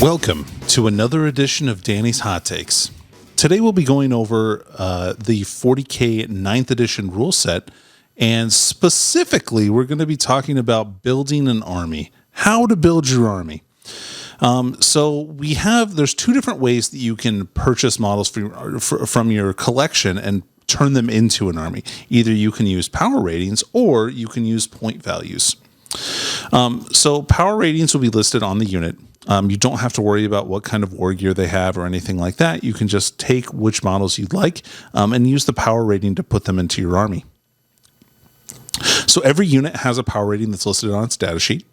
Welcome to another edition of Danny's Hot Takes. Today we'll be going over the 40K 9th edition rule set, and specifically we're going to be talking about building an army, how to build your army. There's two different ways that you can purchase models from your collection and turn them into an army. Either you can use power ratings or you can use point values. So power ratings will be listed on the unit. You don't have to worry about what kind of war gear they have or anything like that. You can just take which models you'd like and use the power rating to put them into your army. So every unit has a power rating that's listed on its data sheet.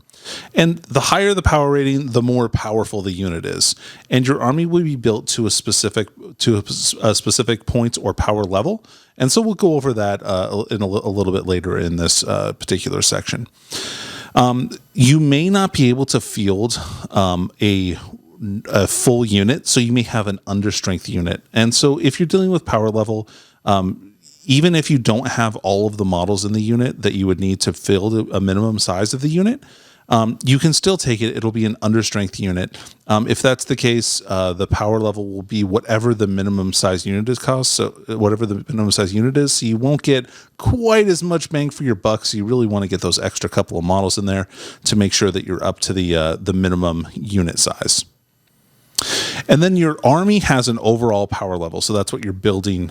And the higher the power rating, the more powerful the unit is. And your army will be built to a specific points or power level. And so we'll go over that in a little bit later in this particular section. You may not be able to field a full unit, so you may have an understrength unit. And so if you're dealing with power level, even if you don't have all of the models in the unit that you would need to field a minimum size of the unit, you can still take it. It'll be an understrength unit. If that's the case, the power level will be whatever the minimum size unit is cost. So whatever the minimum size unit is, so you won't get quite as much bang for your buck. So you really want to get those extra couple of models in there to make sure that you're up to the minimum unit size. And then your army has an overall power level. So that's what you're building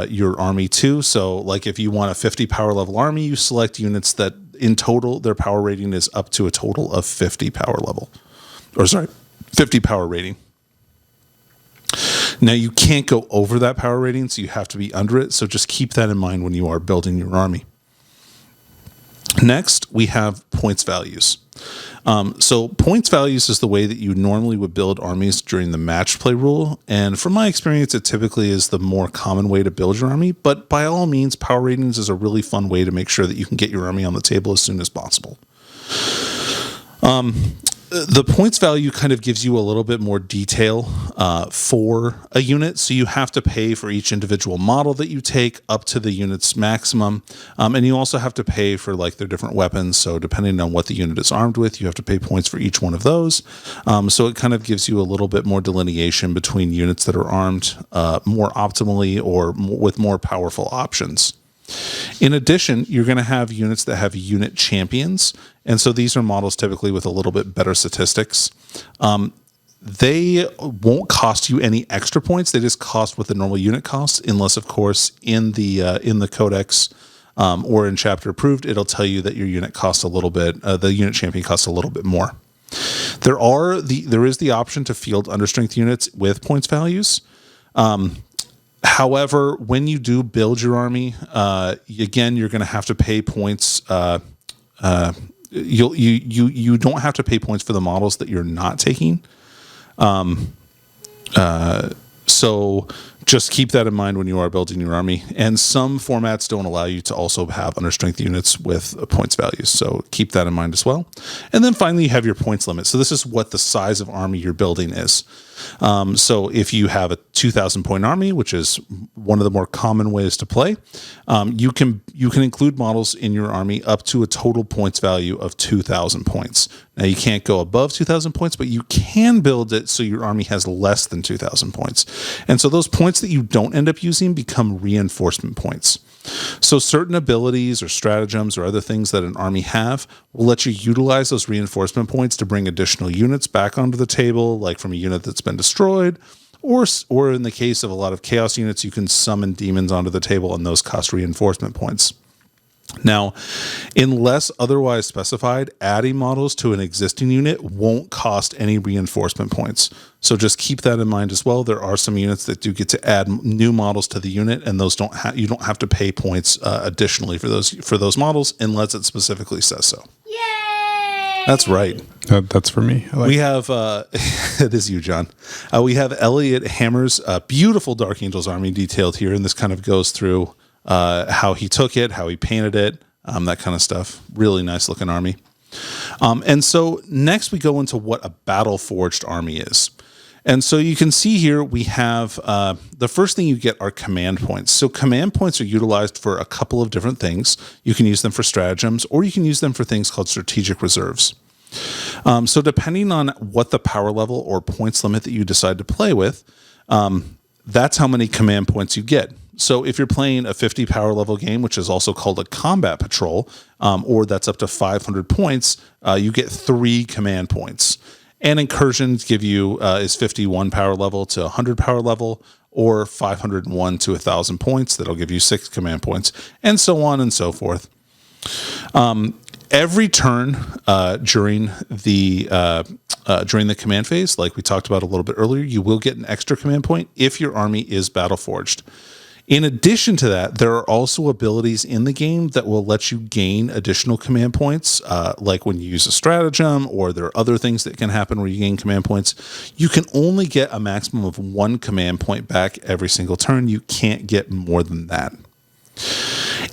your army to. So like if you want a 50 power level army, you select units that in total, their power rating is up to a total of 50 power level. 50 power rating. Now you can't go over that power rating, so you have to be under it. So just keep that in mind when you are building your army. Next, we have points values. So points values is the way that you normally would build armies during the match play rule. And from my experience, it typically is the more common way to build your army. But by all means, power ratings is a really fun way to make sure that you can get your army on the table as soon as possible. The points value kind of gives you a little bit more detail for a unit. So you have to pay for each individual model that you take up to the unit's maximum. And you also have to pay for like their different weapons. So depending on what the unit is armed with, you have to pay points for each one of those. So it kind of gives you a little bit more delineation between units that are armed more optimally or with more powerful options. In addition, you're going to have units that have unit champions. And so these are models typically with a little bit better statistics. They won't cost you any extra points. They just cost what the normal unit costs, unless, of course, in the codex or in chapter approved, it'll tell you that your unit costs a little bit, the unit champion costs a little bit more. There is the option to field understrength units with points values. However, when you do build your army, again, you're going to have to pay points. You don't have to pay points for the models that you're not taking. So just keep that in mind when you are building your army. And some formats don't allow you to also have understrength units with points values. So keep that in mind as well. And then finally, you have your points limit. So this is what the size of army you're building is. So if you have a 2,000 point army, which is one of the more common ways to play, you can include models in your army up to a total points value of 2,000 points. Now you can't go above 2,000 points, but you can build it so your army has less than 2,000 points. And so those points that you don't end up using become reinforcement points. So certain abilities or stratagems or other things that an army have will let you utilize those reinforcement points to bring additional units back onto the table, like from a unit that's been destroyed, or in the case of a lot of chaos units, you can summon demons onto the table and those cost reinforcement points. Now, unless otherwise specified, adding models to an existing unit won't cost any reinforcement points. So just keep that in mind as well. There are some units that do get to add new models to the unit, and those you don't have to pay points additionally for those models unless it specifically says so. Yay! That's right. That's for me. We have it is you, John. We have Elliot Hammer's beautiful Dark Angels army detailed here, and this kind of goes through how he took it, how he painted it, that kind of stuff. Really nice looking army. And so next we go into what a battle forged army is. And so you can see here we have the first thing you get are command points. So command points are utilized for a couple of different things. You can use them for stratagems, or you can use them for things called strategic reserves. So depending on what the power level or points limit that you decide to play with, that's how many command points you get. So if you're playing a 50 power level game, which is also called a combat patrol, or that's up to 500 points, you get 3 command points. And incursions give you is 51 power level to 100 power level, or 501 to 1,000 points. That'll give you 6 command points, and so on and so forth. Every turn during the command phase, like we talked about a little bit earlier, you will get an extra command point if your army is battle forged. In addition to that, there are also abilities in the game that will let you gain additional command points, like when you use a stratagem, or there are other things that can happen where you gain command points. You can only get a maximum of 1 command point back every single turn. You can't get more than that.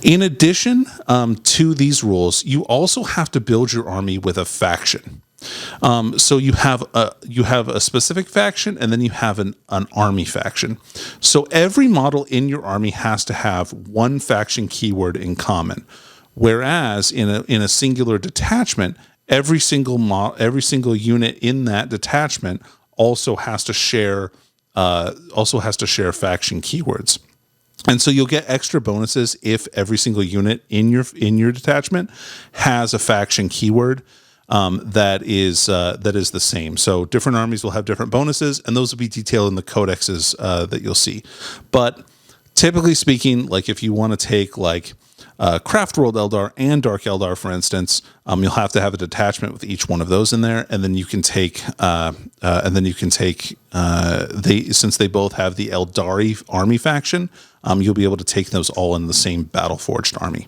In addition to these rules, you also have to build your army with a faction. So you have a specific faction, and then you have an army faction. So every model in your army has to have one faction keyword in common. Whereas in a singular detachment, every single unit in that detachment also has to share faction keywords. And so you'll get extra bonuses if every single unit in your detachment has a faction keyword that is the same. So different armies will have different bonuses, and those will be detailed in the codexes that you'll see. But typically speaking, like if you want to take like Craft World Eldar and Dark Eldar, for instance, you'll have to have a detachment with each one of those in there, and then you can take since they both have the Eldari army faction, you'll be able to take those all in the same battle forged army.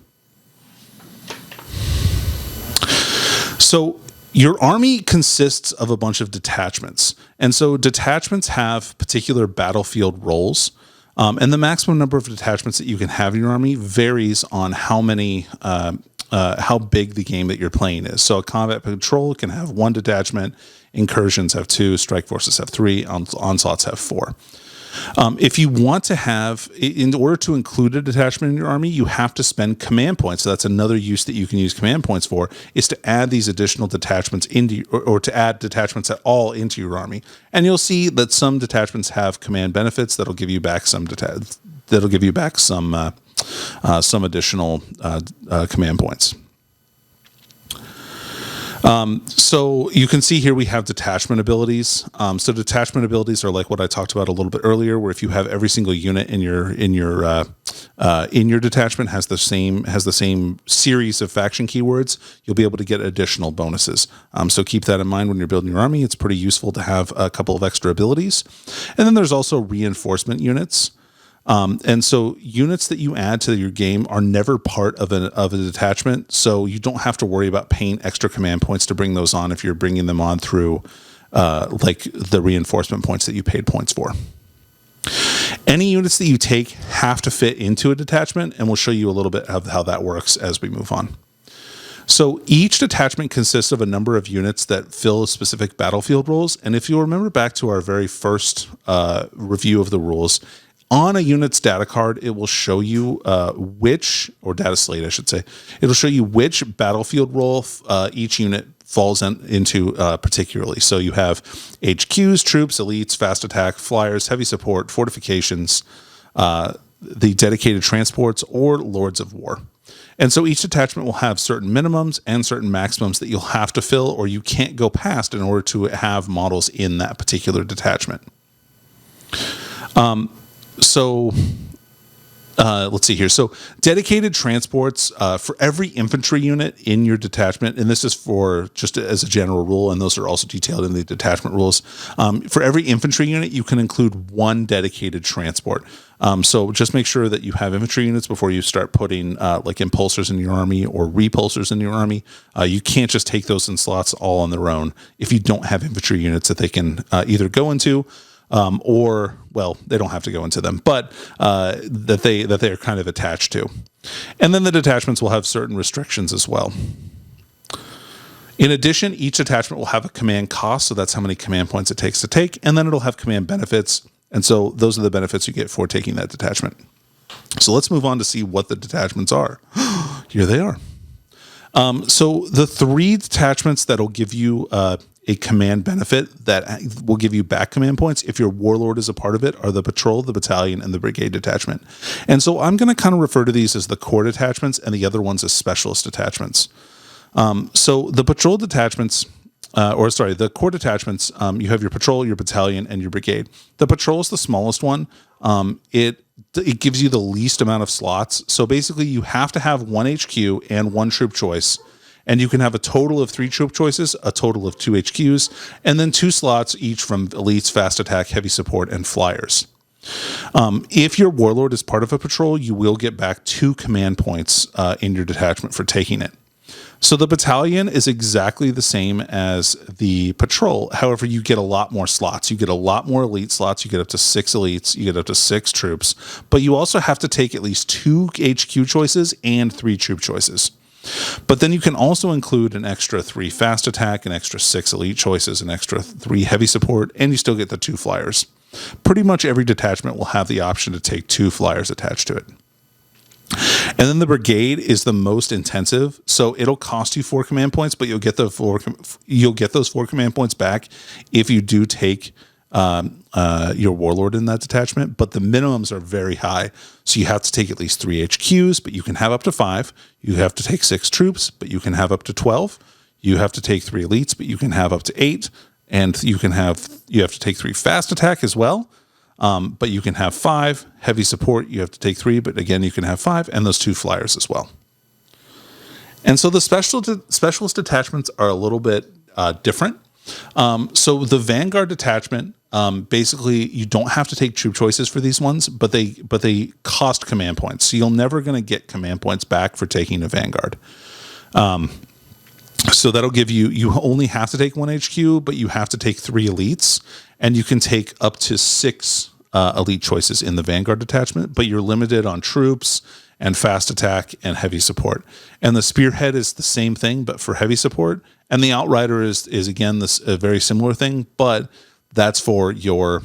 So your army consists of a bunch of detachments, and so detachments have particular battlefield roles. And the maximum number of detachments that you can have in your army varies on how big the game that you're playing is. So a combat patrol can have 1 detachment, incursions have 2, strike forces have 3, onslaughts have 4. If you want to have, in order to include a detachment in your army, you have to spend command points. So that's another use that you can use command points for, is to add these additional detachments into, or to add detachments at all into your army. And you'll see that some detachments have command benefits that'll give you back some additional command points. So you can see here we have detachment abilities. So detachment abilities are like what I talked about a little bit earlier, where if you have every single unit in your detachment has the same series of faction keywords, you'll be able to get additional bonuses. So keep that in mind when you're building your army. It's pretty useful to have a couple of extra abilities. And then there's also reinforcement units. And so units that you add to your game are never part of a detachment, so you don't have to worry about paying extra command points to bring those on if you're bringing them on through like the reinforcement points that you paid points for. Any units that you take have to fit into a detachment, and we'll show you a little bit of how that works as we move on. So each detachment consists of a number of units that fill specific battlefield roles, and if you'll remember back to our very first review of the rules, on a unit's data card, it will show you data slate, I should say. It'll show you which battlefield role each unit falls into particularly. So you have HQs, troops, elites, fast attack, flyers, heavy support, fortifications, the dedicated transports, or lords of war. And so each detachment will have certain minimums and certain maximums that you'll have to fill, or you can't go past in order to have models in that particular detachment. Let's see here. So dedicated transports for every infantry unit in your detachment, and this is for just as a general rule, and those are also detailed in the detachment rules. For every infantry unit, you can include 1 dedicated transport. So just make sure that you have infantry units before you start putting like impulsors in your army or repulsors in your army. You can't just take those in slots all on their own if you don't have infantry units that they can either go into, or, well, they don't have to go into them, but that they are kind of attached to. And then the detachments will have certain restrictions as well. In addition, each detachment will have a command cost, so that's how many command points it takes to take, and then it'll have command benefits, and so those are the benefits you get for taking that detachment. So let's move on to see what the detachments are. Here they are. So the three detachments that'll give you a command benefit that will give you back command points if your warlord is a part of it are the patrol, the battalion, and the brigade detachment. And so I'm going to kind of refer to these as the core detachments and the other ones as specialist detachments. So the patrol detachments, the core detachments, you have your patrol, your battalion, and your brigade. The patrol is the smallest one. It gives you the least amount of slots. So basically you have to have one HQ and one troop choice. And you can have a total of 3 troop choices, a total of 2 HQs, and then 2 slots each from elites, fast attack, heavy support, and flyers. If your warlord is part of a patrol, you will get back 2 command points in your detachment for taking it. So the battalion is exactly the same as the patrol. However, you get a lot more slots. You get a lot more elite slots. You get up to 6 elites. You get up to 6 troops. But you also have to take at least 2 HQ choices and 3 troop choices. But then you can also include an extra 3 fast attack, an extra 6 elite choices, an extra 3 heavy support, and you still get the 2 flyers. Pretty much every detachment will have the option to take 2 flyers attached to it. And then the brigade is the most intensive, so it'll cost you 4 command points, but you'll get those 4 command points back if you do take your warlord in that detachment. But the minimums are very high, so you have to take at least 3 HQs, but you can have up to 5. You have to take 6 troops, but you can have up to 12. You have to take 3 elites, but you can have up to 8, and you have to take 3 fast attack as well. But you can have 5 heavy support. You have to take 3, but again, you can have 5 and those 2 flyers as well. And so the specialist detachments are a little bit different. So the Vanguard detachment, basically you don't have to take troop choices for these ones, but they cost command points. So you're never going to get command points back for taking a Vanguard. So that'll give you only have to take 1 HQ, but you have to take 3 elites, and you can take up to 6 elite choices in the Vanguard detachment, but you're limited on troops and fast attack and heavy support. And the Spearhead is the same thing, but for heavy support. And the Outrider is again a very similar thing, but that's for your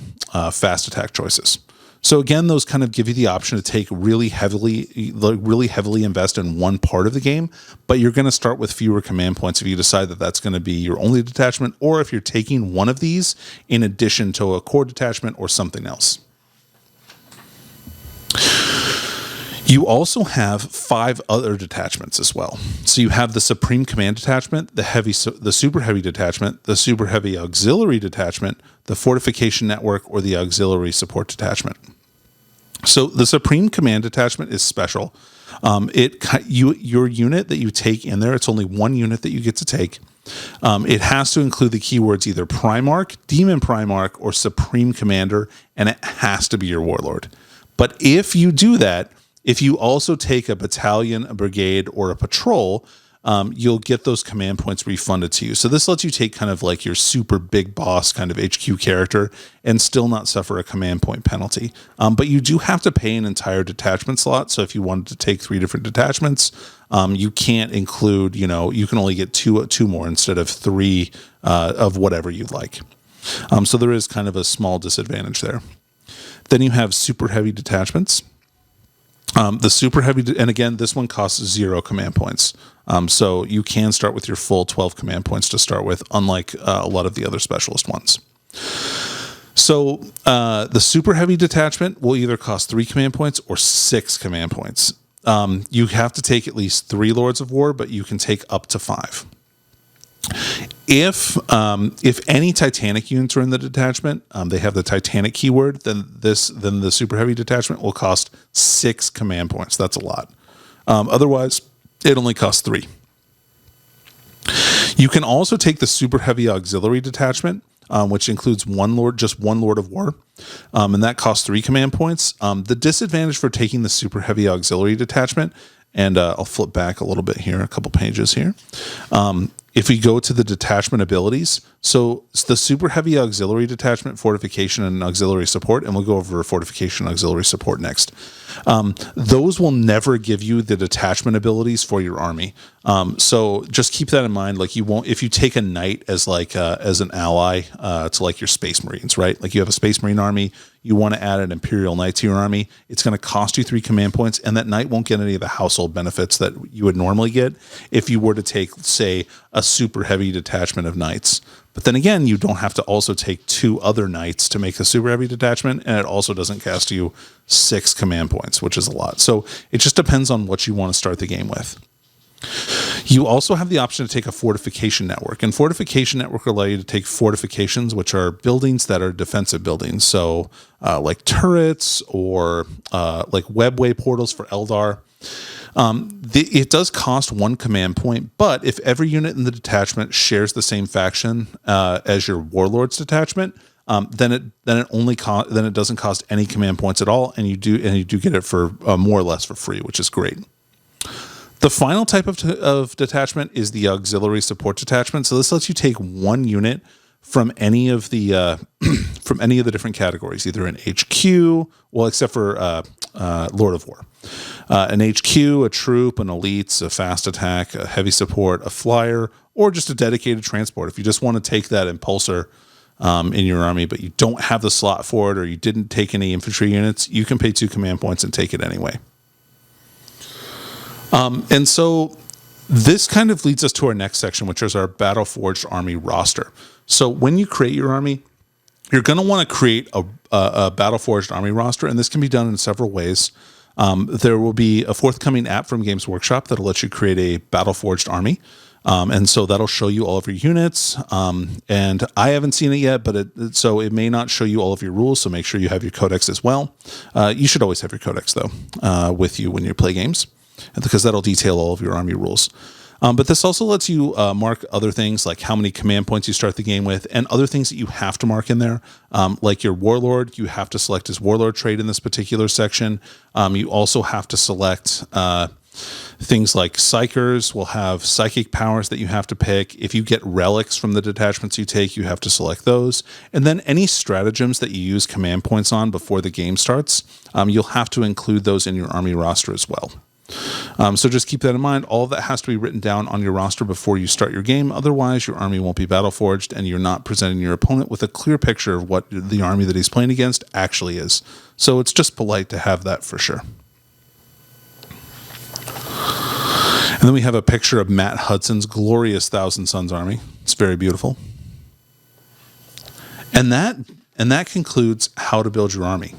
fast attack choices. So again, those kind of give you the option to take really heavily invest in one part of the game, but you're going to start with fewer command points if you decide that that's going to be your only detachment, or if you're taking one of these in addition to a core detachment or something else. You also have 5 other detachments as well. So you have the Supreme Command Detachment, the Super Heavy Detachment, the Super Heavy Auxiliary Detachment, the Fortification Network, or the Auxiliary Support Detachment. So the Supreme Command Detachment is special. Your unit that you take in there, it's only 1 unit that you get to take. It has to include the keywords either Primarch, Demon Primarch, or Supreme Commander, and it has to be your warlord. But if you do that, if you also take a battalion, a brigade, or a patrol, you'll get those command points refunded to you. So this lets you take kind of like your super big boss kind of HQ character and still not suffer a command point penalty. But you do have to pay an entire detachment slot. So if you wanted to take 3 different detachments, you can't include, you can only get two more instead of 3 of whatever you'd like. So there is kind of a small disadvantage there. Then you have super heavy detachments. The super heavy, and again, this one costs 0 command points. So you can start with your full 12 command points to start with, unlike a lot of the other specialist ones. So the super heavy detachment will either cost 3 command points or 6 command points. You have to take at least 3 Lords of War, but you can take up to 5. If any Titanic units are in the detachment, they have the Titanic keyword, then the super heavy detachment will cost 6 command points. That's a lot. Otherwise, it only costs 3. You can also take the super heavy auxiliary detachment, which includes just one Lord of War, and that costs 3 command points. The disadvantage for taking the super heavy auxiliary detachment, and I'll flip back a little bit here, a couple pages here. If we go to the detachment abilities, so it's the super heavy auxiliary detachment, fortification, and auxiliary support, and we'll go over fortification and auxiliary support next. Those will never give you the detachment abilities for your army. So just keep that in mind. Like, you won't, if you take a knight as an ally to like your Space Marines, right? Like, you have a Space Marine army, you want to add an Imperial Knight to your army, it's going to cost you 3 command points, and that knight won't get any of the household benefits that you would normally get if you were to take, say, a super heavy detachment of knights. But then again, you don't have to also take 2 other knights to make a super heavy detachment, and it also doesn't cost you 6 command points, which is a lot. So it just depends on what you want to start the game with. You also have the option to take a fortification network, and fortification network will allow you to take fortifications, which are buildings that are defensive buildings. So like turrets or like webway portals for Eldar. It does cost 1 command point, but if every unit in the detachment shares the same faction as your warlord's detachment, then it doesn't cost any command points at all, and you do get it for more or less for free, which is great. The final type of detachment is the auxiliary support detachment. So this lets you take 1 unit from any of the different categories, either an HQ, well, except for Lord of War, an HQ, a troop, an elites, a fast attack, a heavy support, a flyer, or just a dedicated transport. If you just want to take that impulsor in your army, but you don't have the slot for it, or you didn't take any infantry units, you can pay 2 command points and take it anyway. And so this kind of leads us to our next section, which is our Battle Forged Army roster. So when you create your army, you're going to want to create a Battle Forged Army roster, and this can be done in several ways. There will be a forthcoming app from Games Workshop that'll let you create a Battle Forged Army. And so that'll show you all of your units. And I haven't seen it yet, but so it may not show you all of your rules. So make sure you have your codex as well. You should always have your codex though, with you when you play games, because that'll detail all of your army rules. But this also lets you mark other things like how many command points you start the game with, and other things that you have to mark in there, like your warlord. You have to select his warlord trait in this particular section. You also have to select things like psychers will have psychic powers that you have to pick. If you get relics from the detachments you take, you have to select those. And then any stratagems that you use command points on before the game starts, you'll have to include those in your army roster as well. So just keep that in mind. All of that has to be written down on your roster before you start your game. Otherwise, your army won't be battle forged, and you're not presenting your opponent with a clear picture of what the army that he's playing against actually is. So it's just polite to have that for sure. And then we have a picture of Matt Hudson's glorious Thousand Sons army. It's very beautiful. And that concludes how to build your army.